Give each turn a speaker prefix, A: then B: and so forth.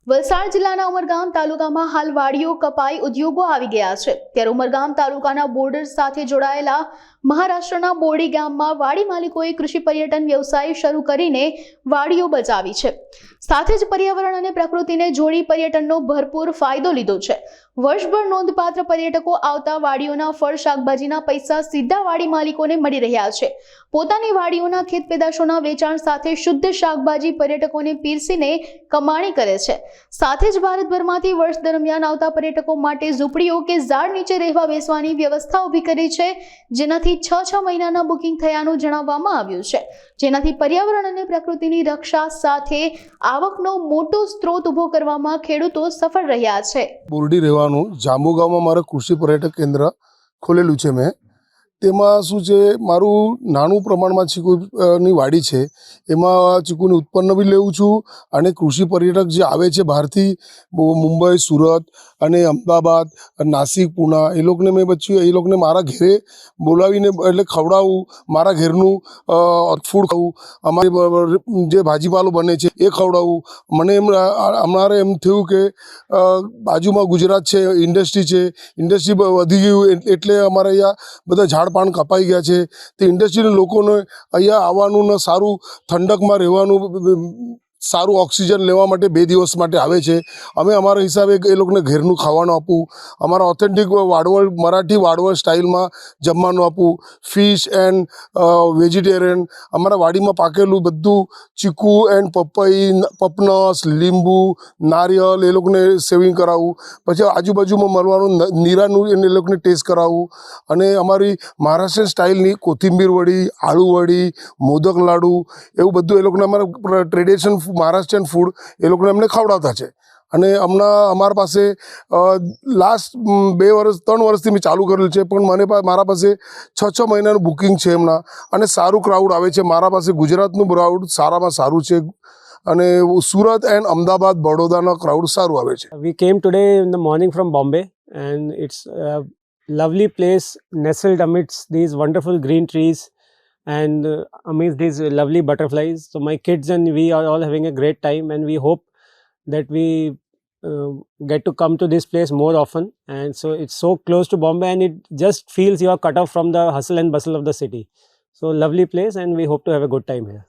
A: વલસાડ જિલ્લાના ઉમરગામ તાલુકામાં હાલ વાડીઓ કપાઈ ઉદ્યોગો આવી ગયા છે ત્યારે ઉમરગામ તાલુકાના બોર્ડર સાથે જોડાયેલા મહારાષ્ટ્રના બોરડી ગામમાં વાડી માલિકોએ કૃષિ પર્યટન વ્યવસાય શરૂ કરીને વાડીઓ બચાવી છે। સાથે જ પર્યાવરણ અને પ્રકૃતિને જોડી પર્યટનનો ભરપૂર ફાયદો લીધો છે। વર્ષભર નોંધપાત્ર પર્યટકો આવતા વાડીઓના ફળ શાકભાજીના પૈસા સીધા વાડી માલિકોને મળી રહ્યા છે। પોતાની વાડીઓના ખેત પેદાશોના વેચાણ સાથે શુદ્ધ શાકભાજી પર્યટકોને પીરસીને કમાણી કરે છે। સાથે જ ભારતભરમાંથી વર્ષ દરમિયાન આવતા પર્યટકો માટે ઝૂંપડીઓ કે ઝાડ નીચે રહેવા બેસવાની વ્યવસ્થા ઊભી કરી છે, જેનાથી 6 મહિનાના બુકિંગ થયાનું જણાવવામાં આવ્યું છે, જેનાથી પર્યાવરણ અને પ્રકૃતિની રક્ષા સાથે આવકનો મોટો સ્ત્રોત ઊભો કરવામાં ખેડૂતો સફળ રહ્યા છે।
B: બોરડી રહેવાનું જાંબુ ગામમાં મારું કૃષિ પર્યટક કેન્દ્ર ખોલેલું છે। મેં તેમાં શું છે, મારું નાનું પ્રમાણમાં ચીકુની વાડી છે, એમાં ચીકુનું ઉત્પન્ન બી લેવું છું અને કૃષિ પર્યટક જે આવે છે બહારથી મુંબઈ, સુરત અને અમદાવાદ, નાસિક, પૂના, એ લોકોને મેં પછી એ લોકોને મારા ઘરે બોલાવીને એટલે ખવડાવું, મારા ઘરનું ફૂડ ખાવું, અમારી જે ભાજીપાલો બને છે એ ખવડાવું। મને અમારે એમ થયું કે બાજુમાં ગુજરાત છે, ઇન્ડસ્ટ્રી વધી ગયું એટલે અમારે અહીંયા બધા ઝાડ પાન કપાઈ ગયા છે। તે ઇન્ડસ્ટ્રીના લોકોને અહીંયા આવવાનું ને સારું ઠંડકમાં રહેવાનું, સારું ઓક્સિજન લેવા માટે 2 દિવસ માટે આવે છે। અમે અમારા હિસાબે એ લોકોને ઘરનું ખાવાનું આપવું, અમારા ઓથેન્ટિક વાડવળ મરાઠી વાડવળ સ્ટાઇલમાં જમવાનું આપવું, ફિશ એન્ડ વેજીટેરિયન, અમારા વાડીમાં પાકેલું બધું ચીકુ એન્ડ પપઈ, પપનસ, લીંબુ, નારિયેળ એ લોકોને સેવિંગ કરાવવું, પછી આજુબાજુમાં મળવાનું નીરાનું એ લોકોને ટેસ્ટ કરાવવું અને અમારી મહારાષ્ટ્રીયન સ્ટાઇલની કોથિંબીર વડી, આળુ વડી, મોદક લાડુ એવું બધું એ લોકોને અમારા ટ્રેડિશન મહારાષ્ટ્રીયન ફૂડ એ લોકોને અમને ખવડાવતા છે। અને હમણાં અમારા પાસે લાસ્ટ 3 વર્ષથી મેં ચાલુ કરેલું છે, પણ મારા પાસે 6 મહિનાનું બુકિંગ છે હમણાં અને સારું ક્રાઉડ આવે છે। મારા પાસે ગુજરાતનું ક્રાઉડ સારામાં સારું છે અને સુરત એન્ડ અમદાવાદ, બડોદાના ક્રાઉડ સારું આવે છે।
C: We came today in the morning from Bombay and it's a lovely place nestled amidst these wonderful green trees and amidst these lovely butterflies. So my kids and we are all having a great time and we hope that we get to come to this place more often. And so it's so close to Bombay and it just feels you are cut off from the hustle and bustle of the city. So lovely place and we hope to have a good time here.